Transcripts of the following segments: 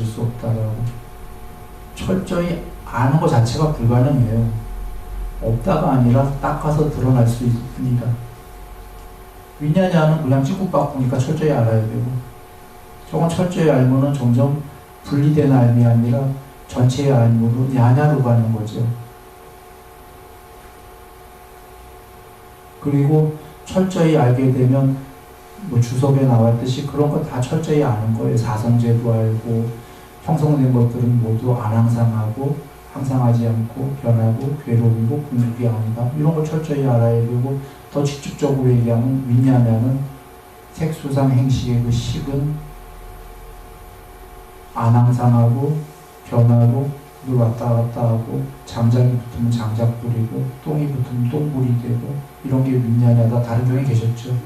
수 없다라고. 철저히 아는 것 자체가 불가능해요. 없다가 아니라 닦아서 드러날 수 있습니다. 위냐냐는 그냥 찌국박구니까 철저히 알아야 되고, 저건 철저히 알면은 점점 분리된 알미 아니라 전체의 알무로 야냐로 가는 거죠. 그리고 철저히 알게 되면 뭐 주석에 나왔듯이 그런 거 다 철저히 아는 거예요. 사성제도 알고, 형성된 것들은 모두 안항상하고 항상하지 않고 변하고 괴로움이고 궁극이 아니다. 이런 걸 철저히 알아야 되고, 더 직접적으로 얘기하면 위냐냐는 색수상 행식의 그 식은 안항상하고 변화로 늘 왔다 갔다 하고, 장작이 붙으면 장작 뿌리고 똥이 붙으면 똥불이 되고, 이런 게 위냐냐다. 다른 종에 계셨죠.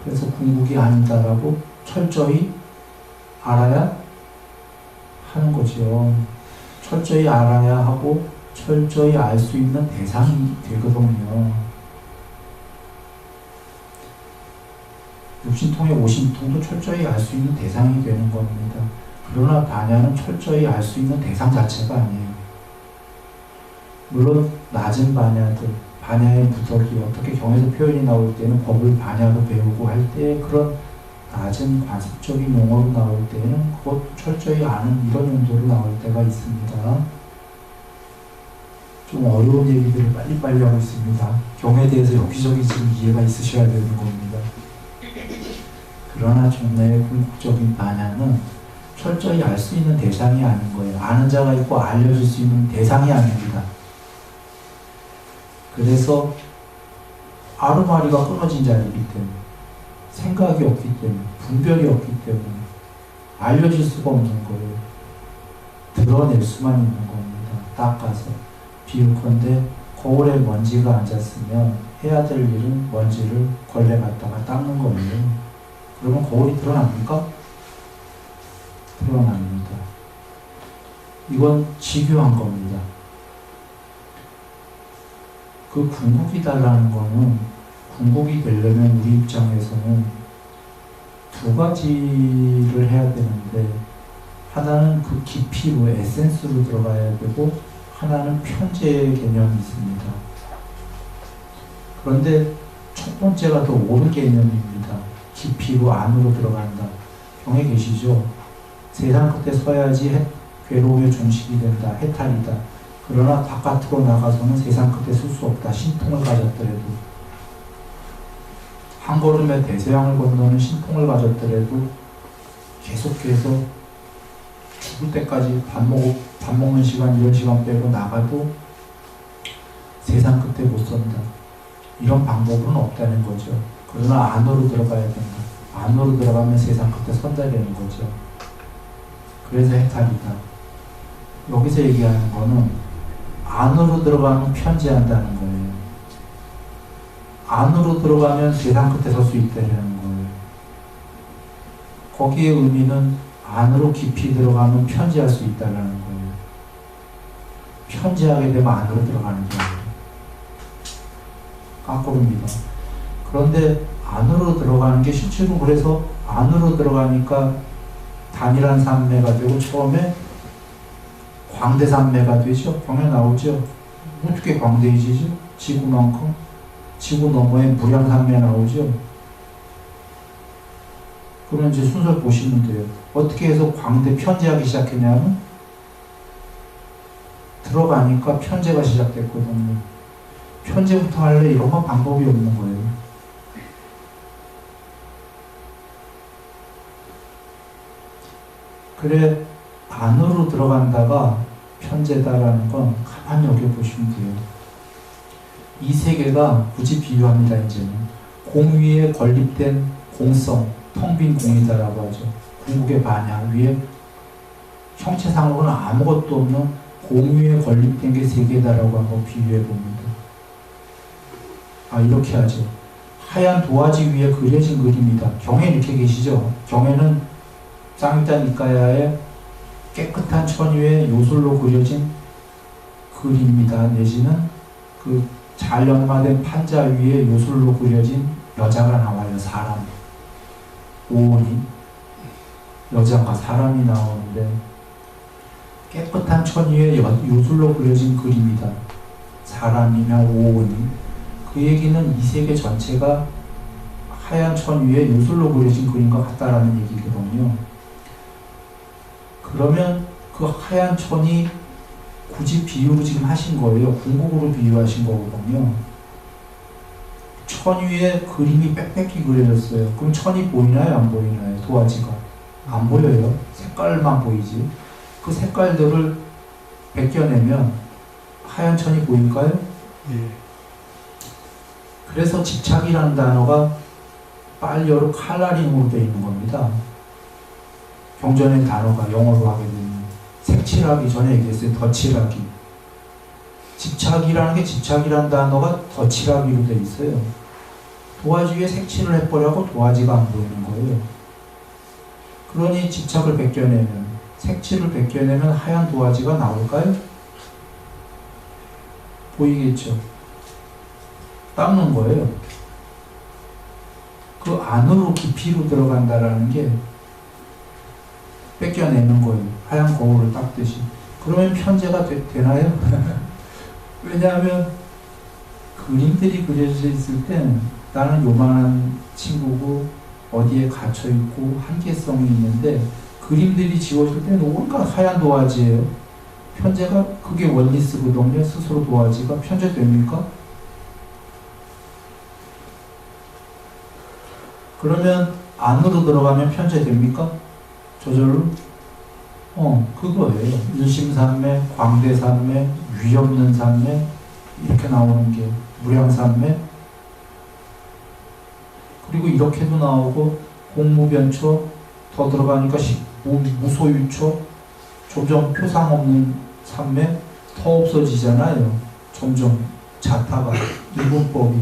그래서 궁극이 아니다라고 철저히 알아야 하는 거죠. 철저히 알아야 하고 철저히 알 수 있는 대상이 되거든요. 육신통의 오신통도 철저히 알 수 있는 대상이 되는 겁니다. 그러나 반야는 철저히 알 수 있는 대상 자체가 아니에요. 물론 낮은 반야들, 반야의 부덕이 어떻게 경에서 표현이 나올 때는 법을 반야로 배우고 할 때, 그런 낮은 관습적인 용어로 나올 때는 그것 철저히 아는 이런 용도로 나올 때가 있습니다. 좀 어려운 얘기들을 빨리빨리 하고 있습니다. 경에 대해서 여기저기 지금 이해가 있으셔야 되는 겁니다. 그러나 종래의 궁극적인 반야는 철저히 알 수 있는 대상이 아닌 거예요. 아는 자가 있고 알려줄 수 있는 대상이 아닙니다. 그래서 아르마리가 끊어진 자리이기 때문에, 생각이 없기 때문에, 분별이 없기 때문에 알려질 수가 없는 거예요. 드러낼 수만 있는 겁니다. 닦아서. 비유컨대 거울에 먼지가 앉았으면 해야 될 일은 먼지를 걸레 갖다가 닦는 거예요. 그러면 거울이 드러납니까? 드러납니다. 이건 집요한 겁니다. 그 궁극이다라는 거는, 궁극이 되려면 우리 입장에서는 두 가지를 해야 되는데, 하나는 그 깊이로, 에센스로 들어가야 되고, 하나는 편제의 개념이 있습니다. 그런데 첫 번째가 더 옳은 개념입니다. 깊이로 안으로 들어간다. 경에 계시죠? 세상 끝에 서야지 괴로움의 종식이 된다. 해탈이다. 그러나 바깥으로 나가서는 세상 끝에 쓸 수 없다. 신통을 가졌더라도. 한 걸음에 대서양을 건너는 신통을 가졌더라도 계속해서 죽을 때까지 밥 먹는 시간, 이런 시간 빼고 나가도 세상 끝에 못 선다. 이런 방법은 없다는 거죠. 그러나 안으로 들어가야 된다. 안으로 들어가면 세상 끝에 선다라는 거죠. 그래서 해탈이다. 여기서 얘기하는 거는 안으로 들어가면 편지한다는 거예요. 안으로 들어가면 세상 끝에 설 수 있다는 거예요. 거기에 의미는 안으로 깊이 들어가면 편지할 수 있다는 거예요. 편지하게 되면 안으로 들어가는 거예요. 까꾸릅니다. 그런데 안으로 들어가는 게 실제로, 그래서 안으로 들어가니까 단일한 산매가 되고, 처음에 광대산매가 되죠. 경에 나오죠. 어떻게 광대해지죠? 지구만큼. 지구 너머에 무량산매 나오죠. 그러면 이제 순서를 보시면 돼요. 어떻게 해서 광대 편제하기 시작했냐면, 들어가니까 편제가 시작됐거든요. 편제부터 할래? 이런 건 방법이 없는 거예요. 그래, 안으로 들어간다가 편제다라는 건 가만히 여겨보시면 돼요. 이 세계가 굳이 비유합니다. 이제는 공 위에 건립된 공성, 텅 빈 공이다라고 하죠. 궁극의 반야 위에 형체상으로는 아무것도 없는 공 위에 건립된 게 세계다라고 한번 비유해 봅니다. 이렇게 하죠. 하얀 도화지 위에 그려진 그림이다. 경에 이렇게 계시죠. 경에는 짱이다 니까야의 깨끗한 천 위에 요술로 그려진 글입니다. 내지는 그 잘 연마된 판자 위에 요술로 그려진 여자가 나와요. 사람. 오온이. 여자가 사람이 나오는데 깨끗한 천 위에 요술로 그려진 그림이다. 사람이나 오온이. 그 얘기는 이 세계 전체가 하얀 천 위에 요술로 그려진 그림과 같다라는 얘기거든요. 그러면 그 하얀 천이 굳이 비유로 지금 하신 거예요. 궁극으로 비유하신 거거든요. 천 위에 그림이 빽빽히 그려졌어요. 그럼 천이 보이나요? 안 보이나요? 도화지가. 안 보여요. 색깔만 보이지. 그 색깔들을 벗겨내면 하얀 천이 보일까요? 예. 그래서 집착이라는 단어가 빨리어로 칼라링으로 되어 있는 겁니다. 경전의 단어가 영어로 하게 되면 색칠하기 전에 얘기했어요. 덧칠하기. 집착이라는 게 집착이라는 단어가 덧칠하기로 되어 있어요. 도화지 위에 색칠을 해버려고 도화지가 안 보이는 거예요. 그러니 집착을 벗겨내면, 색칠을 벗겨내면 하얀 도화지가 나올까요? 보이겠죠? 닦는 거예요. 그 안으로 깊이로 들어간다라는 게 뺏겨내는 거예요. 하얀 거울을 닦듯이. 그러면 편제가 되나요? 왜냐하면 그림들이 그려져 있을 때는 나는 요만한 친구고 어디에 갇혀있고 한계성이 있는데 그림들이 지워질 때는 온갖 하얀 도화지예요. 편제가 그게 원리스거든요. 스스로 도화지가 편제됩니까? 그러면 안으로 들어가면 편제됩니까? 저절로? 그거예요. 일심산매, 광대산매, 위없는 산매 이렇게 나오는 게 무량산매. 그리고 이렇게도 나오고 공무변초 더 들어가니까 무소유초 점점 표상 없는 산매 더 없어지잖아요. 점점 자타가 일분법이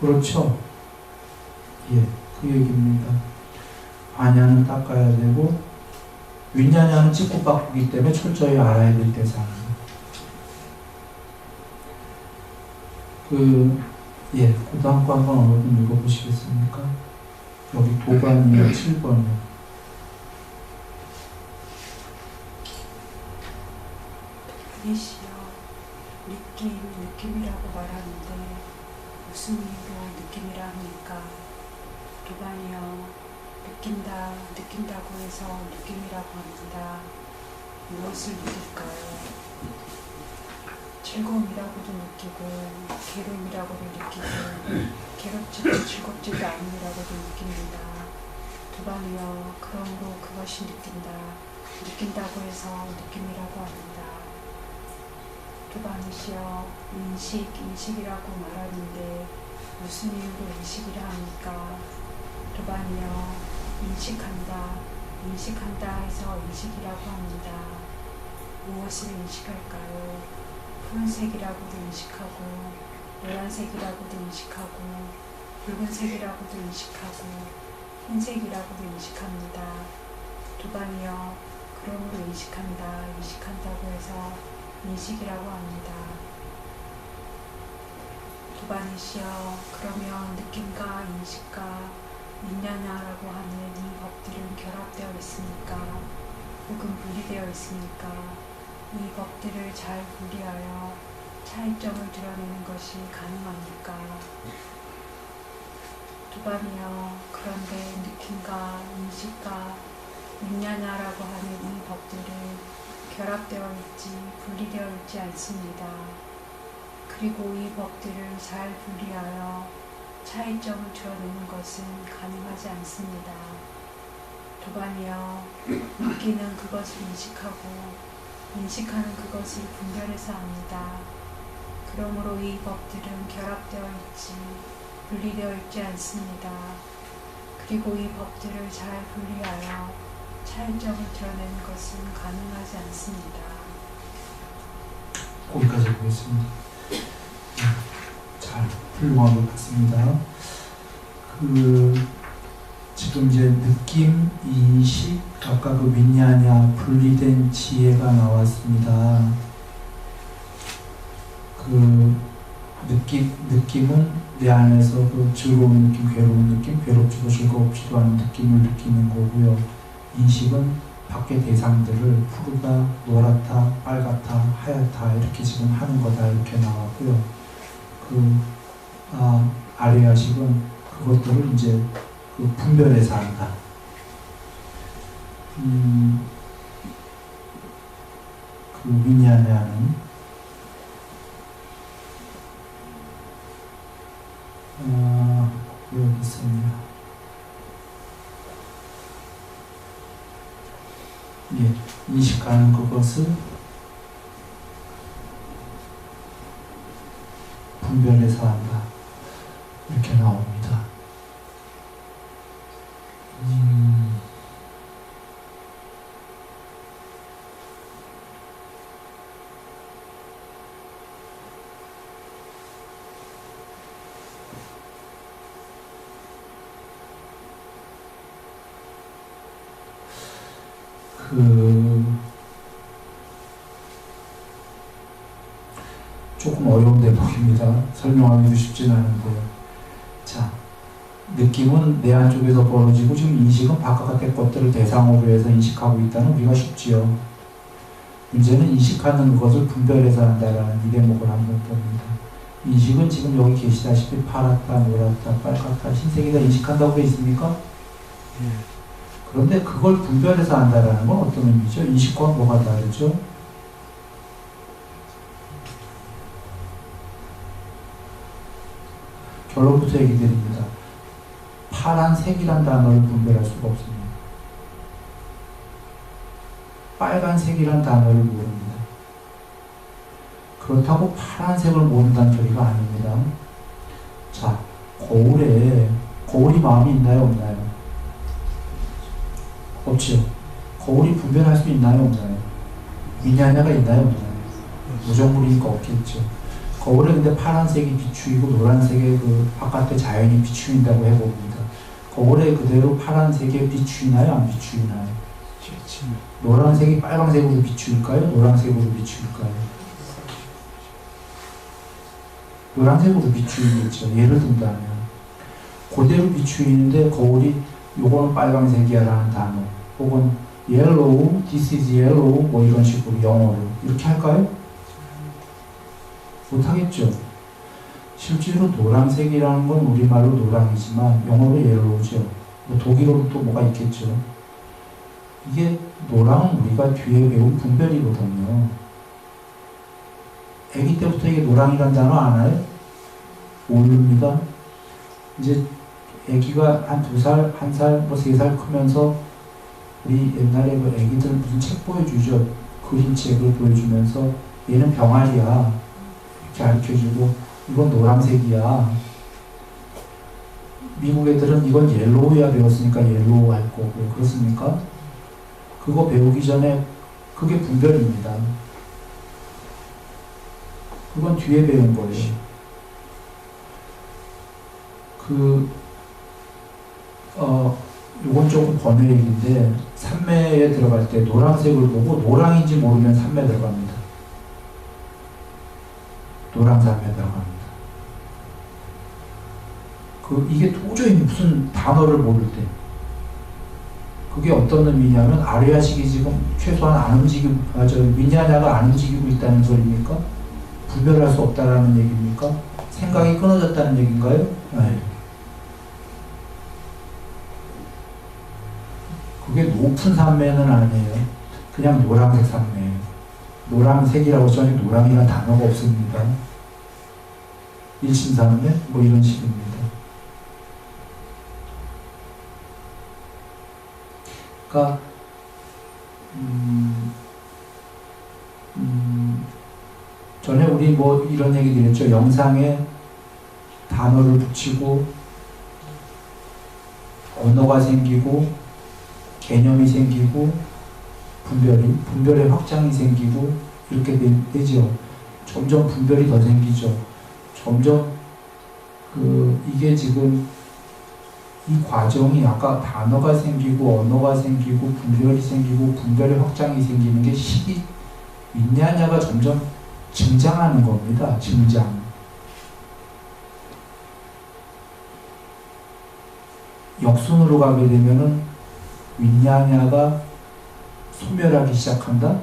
그렇죠. 예, 그 얘기입니다. 아냐는 닦아야 되고 윈냐냐는 찍고 바꾸기 때문에 철저히 알아야 될 대상입니다. 그 다음 거 한번 어느 읽어보시겠습니까? 여기 도반이요 7번이요. 아니시여, 느낌이라고 말하는데 무슨 이유로 느낌이라 합니까? 도반이여, 느낀다고 해서 느낌이라고 합니다. 무엇을 느낄까요? 즐거움이라고도 느끼고 괴로움이라고도 느끼고 괴롭지도 즐겁지도 않음이라고도 느낍니다. 도반이여, 그러므로 그것이 느낀다고 해서 느낌이라고 합니다. 도반이시여, 인식이라고 말하는데 무슨 이유로 인식이라 합니까? 도반이여, 인식한다 해서 인식이라고 합니다. 무엇을 인식할까요? 푸른색이라고도 인식하고 노란색이라고도 인식하고 붉은색이라고도 인식하고 흰색이라고도 인식합니다. 도반이여, 그러므로 인식한다고 해서 인식이라고 합니다. 도반이시여, 그러면 느낌과 인식과 윈냐냐라고 하는 이 법들은 결합되어 있으니까 혹은 분리되어 있으니까 이 법들을 잘 분리하여 차이점을 드러내는 것이 가능합니까? 도반이여, 그런데 느낌과 인식과 윈냐냐라고 하는 이 법들은 결합되어 있지 분리되어 있지 않습니다. 그리고 이 법들을 잘 분리하여 차이점을 드러내는 것은 가능하지 않습니다. 도반이여, 느끼는 그것을 인식하고 인식하는 그것을 분별해서 합니다. 그러므로 이 법들은 결합되어 있지 분리되어 있지 않습니다. 그리고 이 법들을 잘 분리하여 차이점을 드러내는 것은 가능하지 않습니다. 거기까지 보겠습니다. 잘 훌륭한 것 같습니다. 지금 이제 느낌, 인식, 아까 그 윈냐냐 분리된 지혜가 나왔습니다. 느낌은 내 안에서 그 즐거운 느낌, 괴로운 느낌, 괴롭지도 즐겁지도 않은 느낌을 느끼는 거고요. 인식은 밖의 대상들을 푸르다, 노랗다, 빨갛다, 하얗다 이렇게 지금 하는 거다 이렇게 나왔고요. 아래야식은 그것들을 이제 그 분별해서 한다. 그 위니안에 하는 여기 있습니다. 예, 인식하는 그것을 분별해서 한다. 이렇게 나옵니다. 조금 어려운 대목입니다. 설명하기도 쉽진 않은데요. 자, 느낌은 내 안쪽에서 벌어지고 지금 인식은 바깥의 것들을 대상으로 해서 인식하고 있다는 우리가 쉽지요. 문제는 인식하는 것을 분별해서 한다라는 이 대목을 한번 봅니다. 인식은 지금 여기 계시다시피 파랗다, 노랗다, 빨갛다, 흰색이다 인식한다고 되어 있습니까? 그런데 그걸 분별해서 한다라는 건 어떤 의미죠? 인식과 뭐가 다르죠? 결론부터 얘기 드립니다. 파란색이란 단어를 분별할 수가 없습니다. 빨간색이란 단어를 모릅니다. 그렇다고 파란색을 모른다는 소리가 아닙니다. 자, 거울이 마음이 있나요, 없나요? 없죠. 거울이 분별할 수 있나요, 없나요? 위냐냐가 있나요, 없나요? 무정물이니까 없겠죠. 거울에 근데 파란색이 비추이고 노란색의 그 바깥의 자연이 비추인다고 해봅니다. 거울에 그대로 파란색에 비추이나요, 안 비추이나요? 노란색이 빨간색으로 비추일까요? 노란색으로 비추일까요? 노란색으로 비추이겠죠. 예를 든다면 그대로 비추이는데 거울이 요거는 빨간색이야 라는 단어 혹은 yellow, this is yellow 뭐 이런 식으로 영어로 이렇게 할까요? 못하겠죠. 실제로 노란색이라는 건 우리말로 노랑이지만 영어로 yellow죠. 뭐 독일어로 또 뭐가 있겠죠. 이게 노랑은 우리가 뒤에 배운 분별이거든요. 아기 때부터 이게 노랑이라는 단어 아나요? 모릅니다. 이제 아기가 한 2살, 1살, 뭐 3살 크면서 우리 옛날에 그 아기들 무슨 책 보여주죠. 그림책을 보여주면서 얘는 병아리야. 이렇게 가르쳐주고 이건 노란색이야. 미국 애들은 이건 옐로우야 배웠으니까 옐로우 할 거고 그렇습니까? 그거 배우기 전에 그게 분별입니다. 그건 뒤에 배운 거예요. 요건 조금 번외 얘기인데 산매에 들어갈 때 노란색을 보고 노랑인지 모르면 산매 들어갑니다. 노랑산매 들어갑니다. 이게 도저히 무슨 단어를 모를 때 그게 어떤 의미냐면 아리아식이 지금 최소한 안 움직이고 위냐냐가 안 움직이고 있다는 소리입니까? 분별할 수 없다라는 얘기입니까? 생각이 끊어졌다는 얘기인가요? 네. 그게 높은 산매는 아니에요. 그냥 노란색 산매예요. 노란색이라고 전에 노랑이라는 단어가 없습니다. 일심산매 뭐 이런 식입니다. 그러니까 전에 우리 뭐 이런 얘기 드렸죠. 영상에 단어를 붙이고 언어가 생기고 개념이 생기고 분별의 확장이 생기고 이렇게 되죠. 점점 분별이 더 생기죠. 점점 이게 지금 이 과정이 아까 단어가 생기고 언어가 생기고 분별이 생기고 분별의 확장이 생기는 게 윈냐냐가 점점 증장하는 겁니다. 증장. 역순으로 가게 되면은 윈냐냐가 소멸하기 시작한다?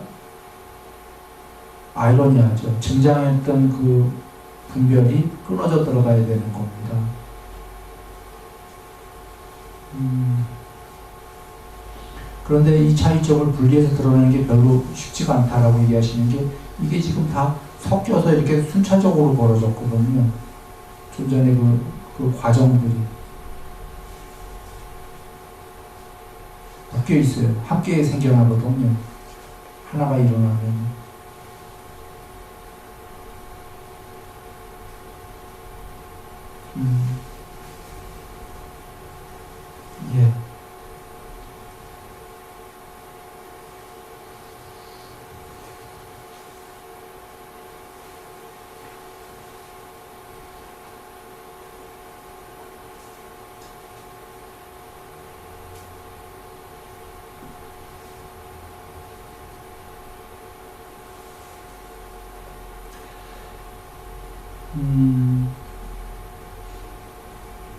아이러니하죠. 증장했던 그 분별이 끊어져 들어가야 되는 겁니다. 그런데 이 차이점을 분리해서 드러내는 게 별로 쉽지가 않다라고 얘기하시는 게 이게 지금 다 섞여서 이렇게 순차적으로 벌어졌거든요. 좀 전에 그 과정들이 묶여 있어요. 함께 생겨나거든요. 하나가 일어나면. 예.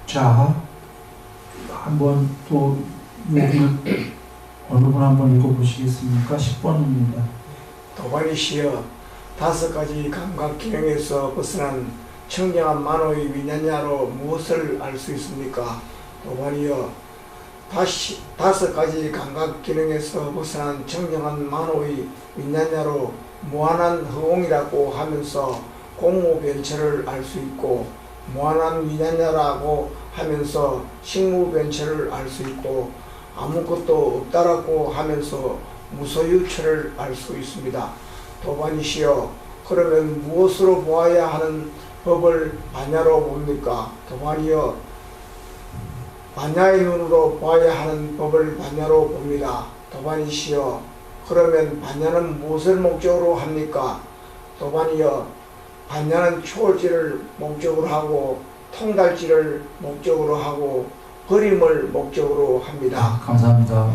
자, 한번 또 여기 어느 분 한번 읽어보시겠습니까? 10번입니다. 도발이시여 다섯 가지 감각 기능에서 벗어난 청량한 만호의 위냐냐로 무엇을 알 수 있습니까? 도발이여 다섯 가지 감각 기능에서 벗어난 청량한 만호의 위냐냐로 무한한 허공이라고 하면서 공무변체를 알 수 있고 무한한 위냐냐라고 하면서 식무변체를 알 수 있고 아무것도 없다라고 하면서 무소유체를 알 수 있습니다. 도반이시여 그러면 무엇으로 보아야 하는 법을 반야로 봅니까? 도반이여 반야의 눈으로 보아야 하는 법을 반야로 봅니다. 도반이시여 그러면 반야는 무엇을 목적으로 합니까? 도반이여 반야는 초월지를 목적으로 하고 통달지를 목적으로 하고 그림을 목적으로 합니다. 감사합니다.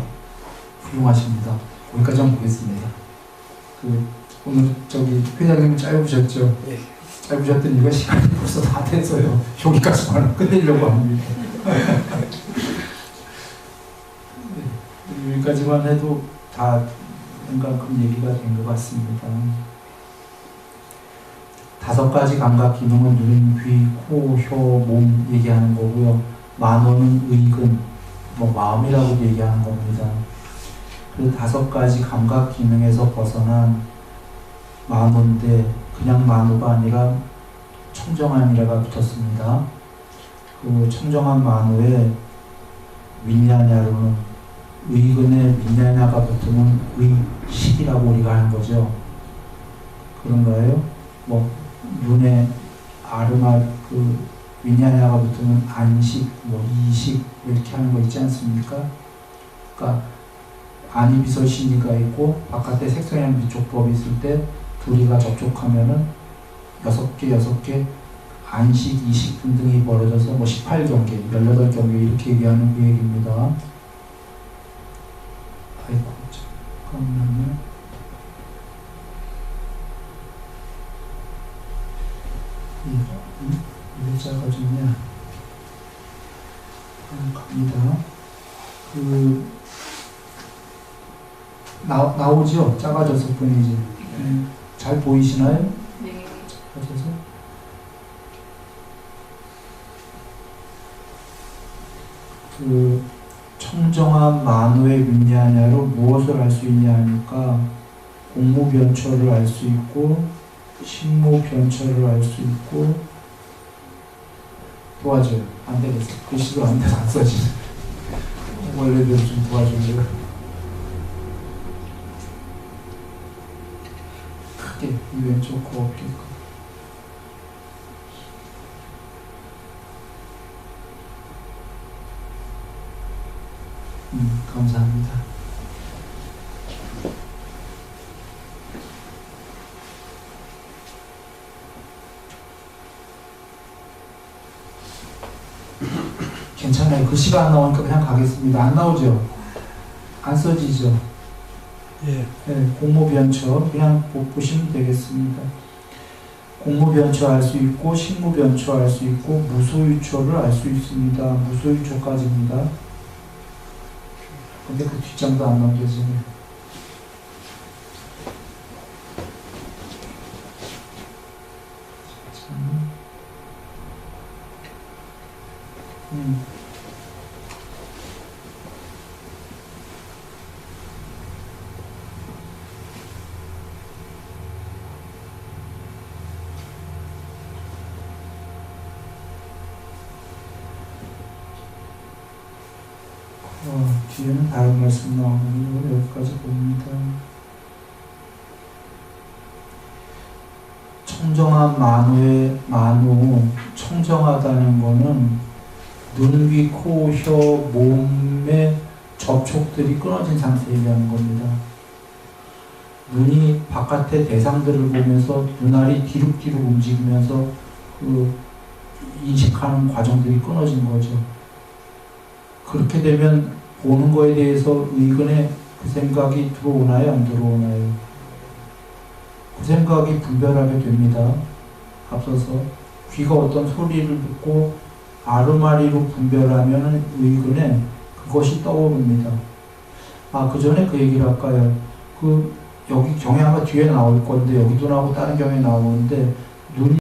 훌륭하십니다. 거기까지 한번 보겠습니다. 오늘 회장님 짧으셨죠? 예. 짧으셨던 이유가 시간이 벌써 다 돼서요. 여기까지만 끝내려고 합니다. 여기까지만 해도 다 큰 얘기가 된 것 같습니다. 다섯 가지 감각 기능은 눈, 귀, 코, 혀, 몸 얘기하는 거고요. 만호는 의근, 마음이라고 얘기하는 겁니다. 그 다섯 가지 감각 기능에서 벗어난 만호인데 그냥 만호가 아니라 청정한이라가 붙었습니다. 그 청정한 만호에 윈냐냐로는 의근에 윈냐냐가 붙으면 의식이라고 우리가 하는 거죠. 그런가요? 눈에 아르마 윈냐냐가 붙으면 안식, 이식 이렇게 하는 거 있지 않습니까? 그러니까 안이비설심리가 있고 바깥에 색성향 비촉법이 있을 때 둘이가 접촉하면은 6개 안식, 이식 등등이 벌어져서 18경계, 18경계 이렇게 얘기하는 그 얘기입니다. 아이고, 잠깐만요. 왜 작아졌냐? 갑니다. 나오죠? 작아졌을 뿐이지. 잘 보이시나요? 네. 작아져서. 청정한 만호의 윈냐냐로 무엇을 알 수 있냐 하니까 공무변처를 알 수 있고 식무변처를 알 수 있고 도와줘요. 안 되겠어. 글씨도 안 돼서 안 써지네. 원래대로 좀 도와줘요. 크게 이 왼쪽 코 어깨 코. 감사합니다. 괜찮아요. 글씨가 안 나오니까 그냥 가겠습니다. 안 나오죠? 안 써지죠? 예. 네, 공무변처 그냥 보시면 되겠습니다. 공무변처 알 수 있고 식무변처 알 수 있고 무소유처를 알 수 있습니다. 무소유처까지입니다. 근데 그 뒷장도 안 넘겨지네. 음. 뒤에는 다른 말씀 나오는 거 여기까지 봅니다. 청정한 만우, 청정하다는 거는 눈, 귀, 코, 혀, 몸의 접촉들이 끊어진 상태 얘기하는 겁니다. 눈이 바깥의 대상들을 보면서 눈알이 뒤룩뒤룩 움직이면서 그 인식하는 과정들이 끊어진 거죠. 그렇게 되면 보는 거에 대해서 의근에 그 생각이 들어오나요? 안 들어오나요? 그 생각이 분별하게 됩니다. 앞서서 귀가 어떤 소리를 듣고 아르마리로 분별하면 의근에 그것이 떠오릅니다. 그 전에 그 얘기를 할까요? 여기 경향가 뒤에 나올 건데 여기도 나오고 다른 경향에 나오는데 눈이